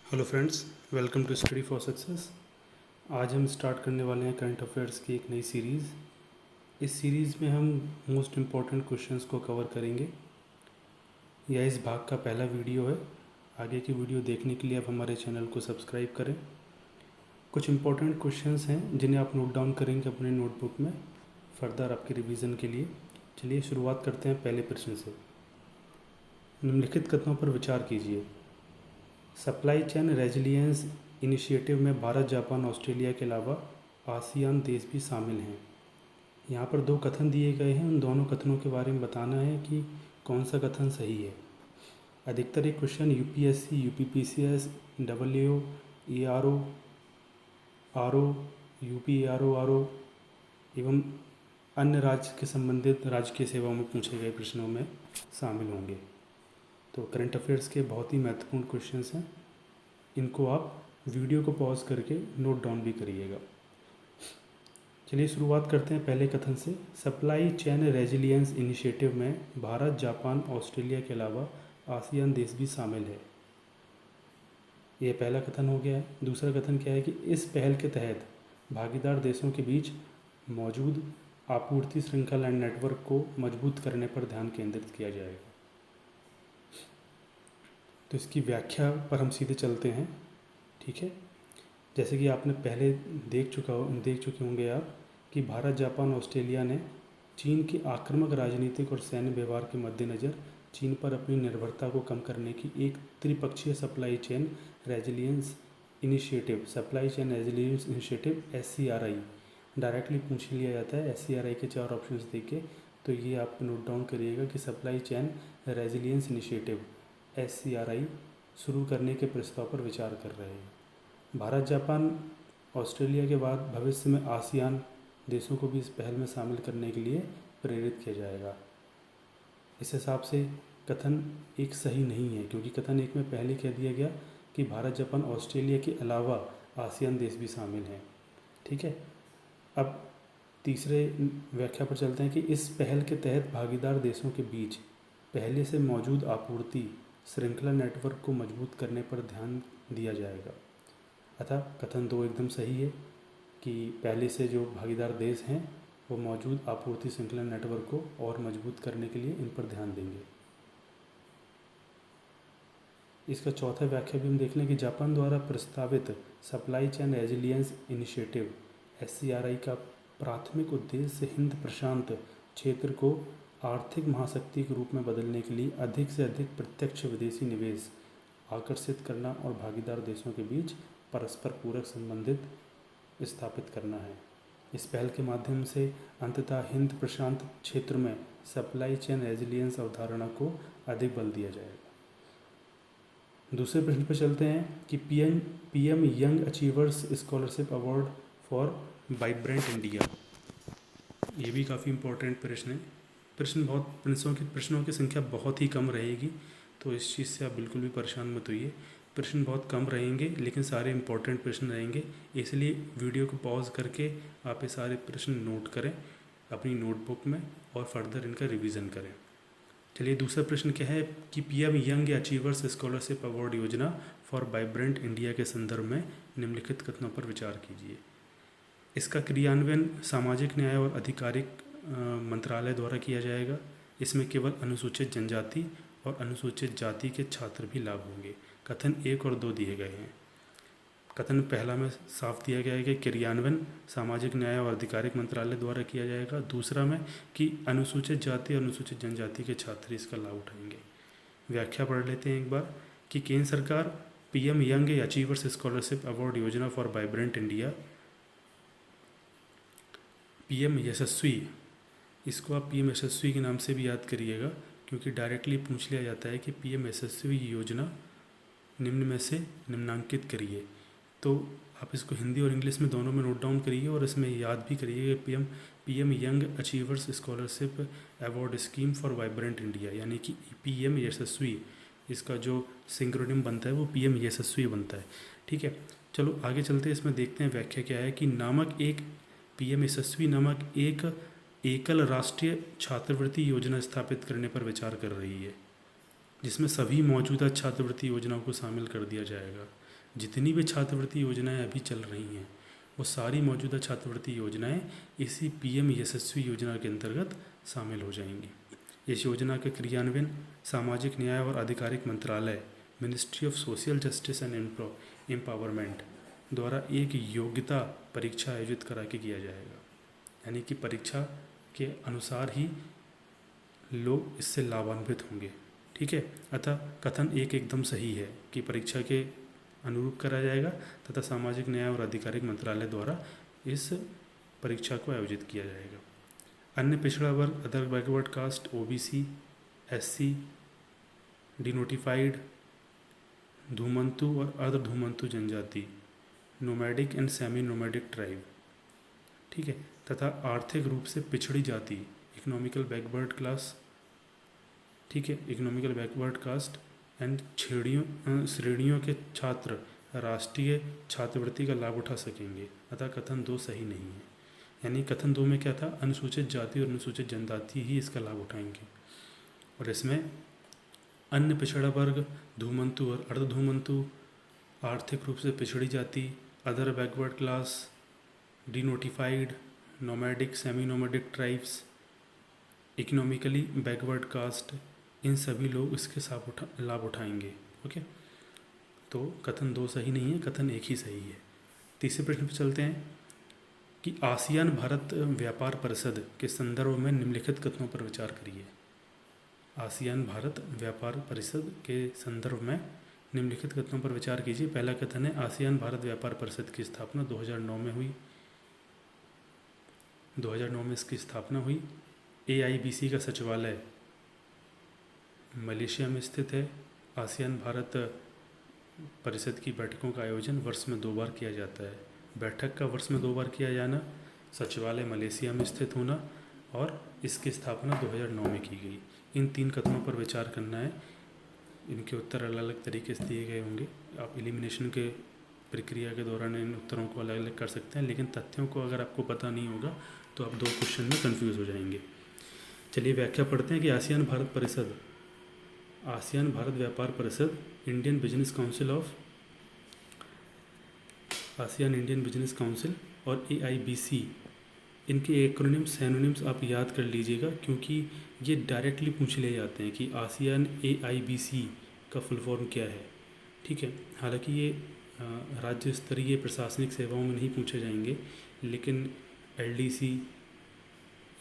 Hello friends, welcome to study for success. आज हम start करने वाले हैं करंट अफेयर्स की एक नई सीरीज़। इस सीरीज़ में हम मोस्ट इम्पॉर्टेंट क्वेश्चंस को कवर करेंगे। यह इस भाग का पहला वीडियो है। आगे की वीडियो देखने के लिए आप हमारे चैनल को सब्सक्राइब करें। कुछ इम्पॉर्टेंट क्वेश्चंस हैं जिन्हें आप नोट डाउन करेंगे अपने नोटबुक में फर्दर आपके रिवीजन के लिए। चलिए शुरुआत करते हैं पहले प्रश्न से। निम्नलिखित कथनों पर विचार कीजिए। सप्लाई चेन रेजिलियंस इनिशिएटिव में भारत, जापान, ऑस्ट्रेलिया के अलावा आसियान देश भी शामिल हैं। यहाँ पर दो कथन दिए गए हैं, उन दोनों कथनों के बारे में बताना है कि कौन सा कथन सही है। अधिकतर ये question UPSC, UPPCS, W ERO, RO, UP RO एवं अन्य राज्य के संबंधित राजकीय सेवाओं में पूछे गए प्रश्नों में शामिल होंगे। तो करंट अफेयर्स के बहुत ही महत्वपूर्ण क्वेश्चंस हैं। इनको आप वीडियो को पॉज करके नोट डाउन भी करिएगा। चलिए शुरुआत करते हैं पहले कथन से। सप्लाई चेन रेजिलियंस इनिशिएटिव में भारत, जापान, ऑस्ट्रेलिया के अलावा आसियान देश भी शामिल है। यह पहला कथन हो गया है। दूसरा कथन क्या है कि इस पहल के तहत भागीदार देशों के बीच मौजूद आपूर्ति श्रृंखला एंड नेटवर्क को मजबूत करने पर ध्यान केंद्रित किया जाएगा। तो इसकी व्याख्या पर हम सीधे चलते हैं। ठीक है, जैसे कि आपने पहले देख चुके होंगे आप कि भारत, जापान, ऑस्ट्रेलिया ने चीन की आक्रामक राजनीतिक और सैन्य व्यवहार के मद्देनज़र चीन पर अपनी निर्भरता को कम करने की एक त्रिपक्षीय supply chain resilience initiative SCRI directly पूछ लिया जाता है। SCRI के 4 ऑप्शंस देके, तो ये आप नोट डाउन करिएगा कि supply chain resilience initiative SCRI शुरू करने के प्रस्ताव पर विचार कर रहे हैं। भारत, जापान, ऑस्ट्रेलिया के बाद भविष्य में आसियान देशों को भी इस पहल में शामिल करने के लिए प्रेरित किया जाएगा। इस हिसाब से कथन एक सही नहीं है, क्योंकि कथन एक में पहले कह दिया गया कि भारत, जापान, ऑस्ट्रेलिया के अलावा आसियान देश भी शामिल हैं। ठीक है, अब तीसरे व्याख्या पर चलते हैं कि इस पहल के तहत भागीदार देशों के बीच पहले से मौजूद आपूर्ति श्रृंखला नेटवर्क को मजबूत करने पर ध्यान दिया जाएगा। अतः कथन 2 एकदम सही है कि पहले से जो भागीदार देश हैं वो मौजूद आपूर्ति श्रृंखला नेटवर्क को और मजबूत करने के लिए इन पर ध्यान देंगे। इसका चौथा व्याख्या भी हम देख लें कि जापान द्वारा प्रस्तावित supply chain resilience initiative SCRI का प्राथमिक उद्देश्य हिंद प्रशांत क्षेत्र को आर्थिक महाशक्ति के रूप में बदलने के लिए अधिक से अधिक प्रत्यक्ष विदेशी निवेश आकर्षित करना और भागीदार देशों के बीच परस्पर पूरक संबंधित स्थापित करना है। इस पहल के माध्यम से अंततः हिंद प्रशांत क्षेत्र में सप्लाई चेन रेजिलियंस अवधारणा को अधिक बल दिया जाएगा। दूसरे प्रश्न पर चलते हैं कि PM young achievers scholarship award for vibrant India. ये भी काफ़ी इम्पोर्टेंट प्रश्न है। प्रश्नों की संख्या बहुत ही कम रहेगी, तो इस चीज़ से आप बिल्कुल भी परेशान मत होइए। प्रश्न बहुत कम रहेंगे लेकिन सारे इंपॉर्टेंट प्रश्न रहेंगे, इसलिए वीडियो को पॉज करके आप ये सारे प्रश्न नोट करें अपनी नोटबुक में और फर्दर इनका रिवीजन करें। चलिए दूसरा प्रश्न क्या है कि PM young achievers scholarship award योजना फॉर वाइब्रेंट इंडिया के संदर्भ में निम्नलिखित कथनों पर विचार कीजिए। इसका क्रियान्वयन सामाजिक न्याय और आधिकारिक मंत्रालय द्वारा किया जाएगा। इसमें केवल अनुसूचित जनजाति और अनुसूचित जाति के छात्र भी लाभ होंगे। कथन 1 और 2 दिए गए हैं। कथन पहला में साफ दिया गया है कि क्रियान्वयन सामाजिक न्याय और आधिकारिक मंत्रालय द्वारा किया जाएगा। दूसरा में कि अनुसूचित जाति और अनुसूचित जनजाति के छात्र इसका लाभ उठाएंगे। व्याख्या पढ़ लेते हैं एक बार कि केंद्र सरकार PM young achievers scholarship award योजना फॉर वाइब्रेंट इंडिया, PM यशस्वी, इसको आप PM यशस्वी के नाम से भी याद करिएगा, क्योंकि डायरेक्टली पूछ लिया जाता है कि PM यशस्वी योजना निम्न में से निम्नांकित करिए। तो आप इसको हिंदी और इंग्लिश में दोनों में नोट डाउन करिए और इसमें याद भी करिए कि PM young achievers scholarship award scheme for vibrant India, यानी कि PM यशस्वी, इसका जो सिंक्रोनिम बनता है वो PM यशस्वी बनता है। ठीक है, चलो आगे चलते हैं। इसमें देखते हैं व्याख्या क्या है कि PM यशस्वी नामक एक एकल राष्ट्रीय छात्रवृत्ति योजना स्थापित करने पर विचार कर रही है, जिसमें सभी मौजूदा छात्रवृत्ति योजनाओं को शामिल कर दिया जाएगा। जितनी भी छात्रवृत्ति योजनाएं अभी चल रही हैं वो सारी मौजूदा छात्रवृत्ति योजनाएं इसी पीएम यशस्वी योजना के अंतर्गत शामिल हो जाएंगी। इस योजना के क्रियान्वयन सामाजिक न्याय और आधिकारिक मंत्रालय, ministry of social justice and empowerment द्वारा एक योग्यता परीक्षा आयोजित करा के किया जाएगा। यानी कि परीक्षा के अनुसार ही लोग इससे लाभान्वित होंगे। ठीक है, अतः कथन एक एकदम सही है कि परीक्षा के अनुरूप करा जाएगा तथा सामाजिक न्याय और आधिकारिक मंत्रालय द्वारा इस परीक्षा को आयोजित किया जाएगा। अन्य पिछड़ा वर्ग, other backward caste, OBC, SC, denotified, धूमंतु और अर्ध धूमंतु जनजाति, nomadic and semi nomadic tribe, ठीक है, तथा आर्थिक रूप से पिछड़ी जाति, इकोनॉमिकल बैकवर्ड क्लास, ठीक है, इकोनॉमिकल बैकवर्ड कास्ट एंड श्रेणियों के छात्र राष्ट्रीय छात्रवृत्ति का लाभ उठा सकेंगे। अतः कथन 2 सही नहीं है। यानी कथन 2 में क्या था, अनुसूचित जाति और अनुसूचित जनजाति ही इसका लाभ उठाएंगे। और इसमें अन्य पिछड़ा वर्ग, धूमंतु और अर्ध धूमंतु, आर्थिक रूप से पिछड़ी जाति, other backward class, denotified, nomadic, semi nomadic tribes, economically backward caste, इन सभी लोग इसके लाभ उठाएंगे। ओके, तो कथन 2 सही नहीं है, कथन 1 ही सही है। तीसरे प्रश्न पर चलते हैं कि आसियान भारत व्यापार परिषद के संदर्भ में निम्नलिखित कथनों पर विचार करिए। आसियान भारत व्यापार परिषद के संदर्भ में निम्नलिखित कथनों पर विचार कीजिए। पहला कथन है, आसियान भारत व्यापार परिषद की स्थापना 2009 में हुई। 2009 में इसकी स्थापना हुई। AIBC का सचिवालय मलेशिया में स्थित है। आसियान भारत परिषद की बैठकों का आयोजन वर्ष में 2 बार किया जाता है। बैठक का वर्ष में 2 बार किया जाना, सचिवालय मलेशिया में स्थित होना और इसकी स्थापना 2009 में की गई। इन 3 कथनों पर विचार करना है। इनके उत्तर अलग अलग तरीके से दिए गए होंगे। आप एलिमिनेशन के प्रक्रिया के दौरान इन उत्तरों को अलग अलग कर सकते हैं, लेकिन तथ्यों को अगर आपको पता नहीं होगा तो आप 2 क्वेश्चन में कंफ्यूज हो जाएंगे। चलिए व्याख्या पढ़ते हैं कि आसियान भारत परिषद, आसियान भारत व्यापार परिषद, Indian business council of ASEAN, Indian business council और AIBC, इनके एक्रोनिम्स सैनोनिम्स आप याद कर लीजिएगा, क्योंकि ये डायरेक्टली पूछ ले जाते हैं कि आसियान AIBC का फुल फॉर्म क्या है। ठीक है, हालांकि ये राज्य स्तरीय प्रशासनिक सेवाओं में नहीं पूछे जाएंगे, लेकिन LDC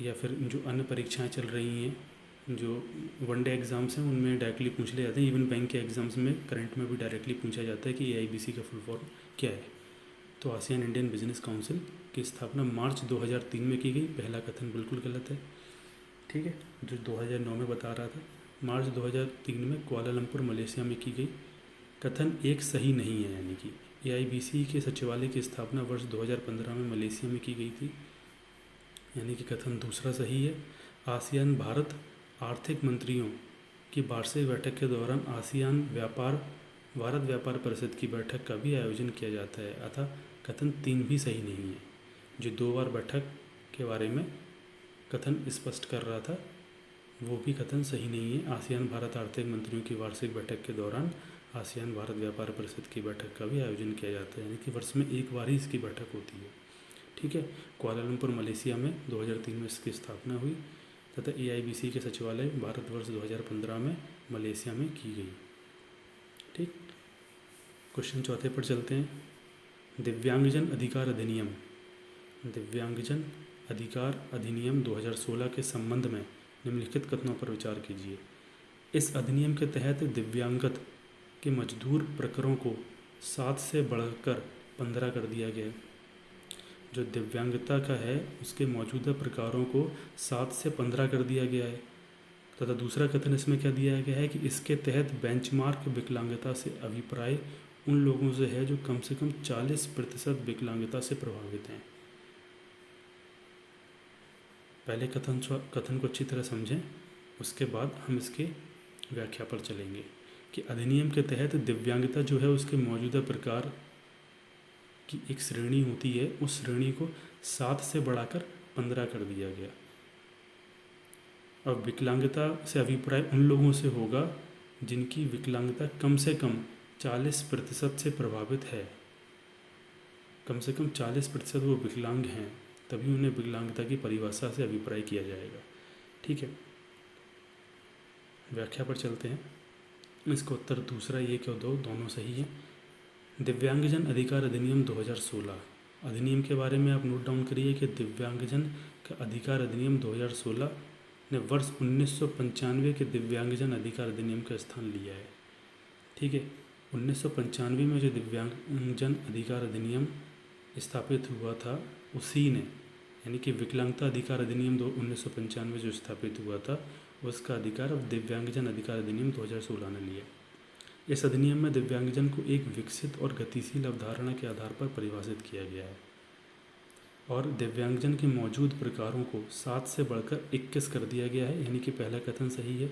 या फिर जो अन्य परीक्षाएं चल रही हैं, जो वनडे एग्ज़ाम्स हैं, उनमें डायरेक्टली पूछ ले जाते हैं। इवन बैंक के एग्ज़ाम्स में करंट में भी डायरेक्टली पूछा जाता है कि AIBC का फुल फॉर्म क्या है। तो आसियान इंडियन बिजनेस काउंसिल की स्थापना मार्च 2003 में की गई। पहला कथन बिल्कुल गलत है। ठीक है, जो 2009 में बता रहा था, मार्च 2003 में कुआलालंपुर मलेशिया में की गई। कथन 1 सही नहीं है, यानी कि AIBC के सचिवालय की स्थापना वर्ष 2015 में मलेशिया में की गई थी, यानी कि कथन दूसरा सही है। आसियान भारत आर्थिक मंत्रियों की वार्षिक बैठक के दौरान आसियान भारत व्यापार परिषद की बैठक का भी आयोजन किया जाता है। अतः कथन 3 भी सही नहीं है। जो 2 बार बैठक के बारे में कथन स्पष्ट कर रहा था, वो भी कथन सही नहीं है। आसियान भारत आर्थिक मंत्रियों की वार्षिक बैठक के दौरान आसियान भारत व्यापार परिषद की बैठक का भी आयोजन किया जाता है, यानी कि वर्ष में 1 बार ही इसकी बैठक होती है। ठीक है, कुआलालंपुर मलेशिया में 2003 में इसकी स्थापना हुई तथा AIBC के सचिवालय भारतवर्ष 2015 में मलेशिया में की गई। ठीक, क्वेश्चन चौथे पर चलते हैं। दिव्यांगजन अधिकार अधिनियम, दिव्यांगजन अधिकार अधिनियम 2016 के संबंध में निम्नलिखित कथनों पर विचार कीजिए। इस अधिनियम के तहत दिव्यांगत के मजदूर प्रकरणों को 7 से बढ़कर 15 कर दिया गया। जो दिव्यांगता का है उसके मौजूदा प्रकारों को 7 से 15 कर दिया गया है। तथा दूसरा कथन इसमें क्या दिया गया है कि इसके तहत बेंचमार्क विकलांगता से अभिप्राय उन लोगों से है जो कम से कम 40% विकलांगता से प्रभावित हैं। पहले कथन को अच्छी तरह समझें, उसके बाद हम इसके व्याख्या पर चलेंगे कि अधिनियम के तहत दिव्यांगता जो है उसके मौजूदा प्रकार की एक श्रेणी होती है, उस श्रेणी को 7 से बढ़ाकर 15 कर दिया गया। अब विकलांगता से अभिप्राय उन लोगों से होगा जिनकी विकलांगता कम से कम 40% से प्रभावित है, कम से कम 40% वो विकलांग हैं, तभी उन्हें विकलांगता की परिभाषा से अभिप्राय किया जाएगा। ठीक है, व्याख्या पर चलते हैं। इसका उत्तर दूसरा एक और दो दोनों सही है। दिव्यांगजन अधिकार अधिनियम 2016, अधिनियम के बारे में आप नोट डाउन करिए कि दिव्यांगजन का अधिकार अधिनियम 2016 ने वर्ष 1995 के दिव्यांगजन अधिकार अधिनियम का स्थान लिया है। ठीक है, 1995 में जो दिव्यांगजन अधिकार अधिनियम स्थापित हुआ था, उसी ने, यानी कि विकलांगता अधिकार अधिनियम 1995 जो स्थापित हुआ था, उसका अधिकार अब दिव्यांगजन अधिकार अधिनियम 2016 ने लिया। इस अधिनियम में दिव्यांगजन को एक विकसित और गतिशील अवधारणा के आधार पर परिभाषित किया गया है और दिव्यांगजन के मौजूद प्रकारों को 7 से बढ़कर 21 कर दिया गया है। यानी कि पहला कथन सही है,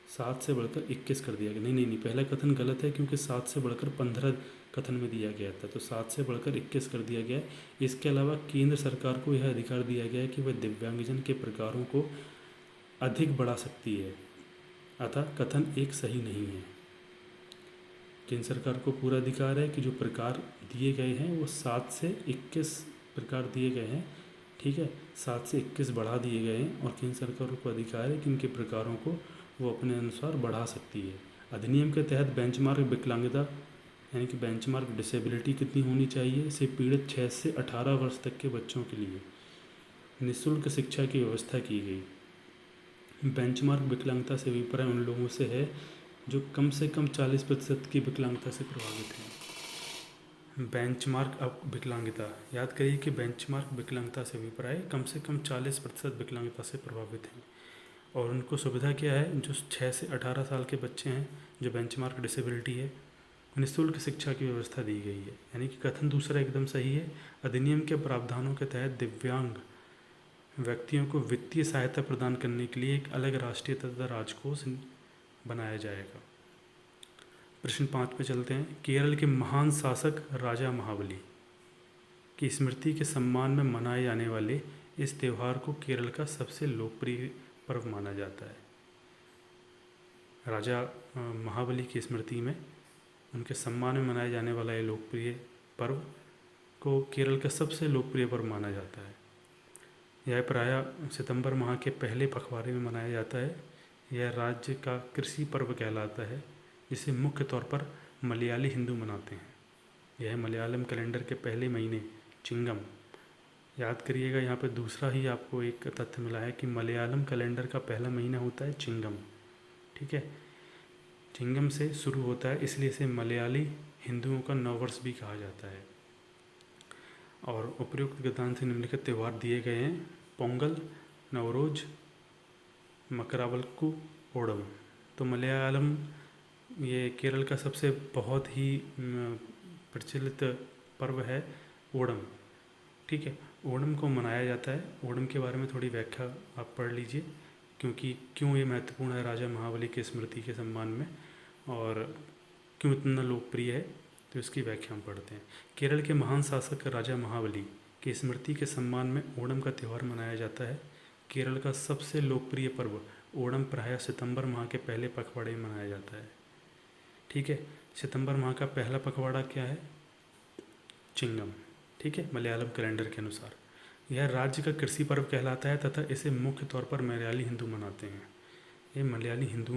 7 से बढ़कर 21 कर दिया गया। नहीं, पहला कथन गलत है, क्योंकि 7 से बढ़कर 15 कथन में दिया गया था, तो 7 से बढ़कर 21 कर दिया गया है। इसके अलावा केंद्र सरकार को यह अधिकार दिया गया है कि वह दिव्यांगजन के प्रकारों को अधिक बढ़ा सकती है, अतः कथन एक सही नहीं है। केंद्र सरकार को पूरा अधिकार है कि जो प्रकार दिए गए हैं वो 7 से 21 प्रकार दिए गए हैं। ठीक है, 7 से 21 बढ़ा दिए गए हैं और केंद्र सरकार को अधिकार है कि इनके प्रकारों को वो अपने अनुसार बढ़ा सकती है। अधिनियम के तहत बेंचमार्क विकलांगता, यानी कि बेंचमार्क डिसेबिलिटी कितनी होनी चाहिए, से पीड़ित 6 से 18 वर्ष तक के बच्चों के लिए निःशुल्क शिक्षा की व्यवस्था की गई। बेंचमार्क विकलांगता से अभिप्राय उन लोगों से है जो कम से कम 40% की विकलांगता से प्रभावित हैं। बेंचमार्क अब विकलांगता, याद करिए कि बेंचमार्क विकलांगता से अभिप्राय कम से कम 40% विकलांगता से प्रभावित हैं और उनको सुविधा क्या है, जो 6 से 18 साल के बच्चे हैं जो बेंचमार्क डिसेबिलिटी है, निःशुल्क शिक्षा की व्यवस्था दी गई है। यानी कि कथन दूसरा एकदम सही है। अधिनियम के प्रावधानों के तहत दिव्यांग व्यक्तियों को वित्तीय सहायता प्रदान करने के लिए एक अलग राष्ट्रीय तथा राजकोष बनाया जाएगा। प्रश्न 5 पे चलते हैं। केरल के महान शासक राजा महाबली की स्मृति के सम्मान में मनाए जाने वाले इस त्यौहार को केरल का सबसे लोकप्रिय पर्व माना जाता है। राजा महाबली की स्मृति में, उनके सम्मान में मनाया जाने वाला ये लोकप्रिय पर्व को केरल का सबसे लोकप्रिय पर्व माना जाता है। यह प्रायः सितंबर माह के पहले पखवाड़े में मनाया जाता है। यह राज्य का कृषि पर्व कहलाता है, जिसे मुख्य तौर पर मलयाली हिंदू मनाते हैं। यह मलयालम कैलेंडर के पहले महीने चिंगम, याद करिएगा, यहाँ पे दूसरा ही आपको एक तथ्य मिला है कि मलयालम कैलेंडर का पहला महीना होता है चिंगम। ठीक है, चिंगम से शुरू होता है, इसलिए इसे मलयाली हिंदुओं का नववर्ष भी कहा जाता है। और उपयुक्त गतान से निम्नलिखित त्यौहार दिए गए हैं: पोंगल, नवरोज, मकरावलक्कू, ओणम। तो मलयालम, ये केरल का सबसे बहुत ही प्रचलित पर्व है ओणम। ठीक है, ओणम को मनाया जाता है। ओणम के बारे में थोड़ी व्याख्या आप पढ़ लीजिए, क्योंकि क्यों ये महत्वपूर्ण है राजा महाबली की स्मृति के सम्मान में और क्यों इतना लोकप्रिय है, तो इसकी व्याख्या हम पढ़ते हैं। केरल के महान शासक राजा महाबली की स्मृति के सम्मान में ओणम का त्यौहार मनाया जाता है। केरल का सबसे लोकप्रिय पर्व ओणम प्रायः सितंबर माह के पहले पखवाड़े में मनाया जाता है। ठीक है, सितंबर माह का पहला पखवाड़ा क्या है? चिंगम। ठीक है, मलयालम कैलेंडर के अनुसार यह राज्य का कृषि पर्व कहलाता है तथा इसे मुख्य तौर पर मलयाली हिंदू मनाते हैं। ये मलयाली हिंदू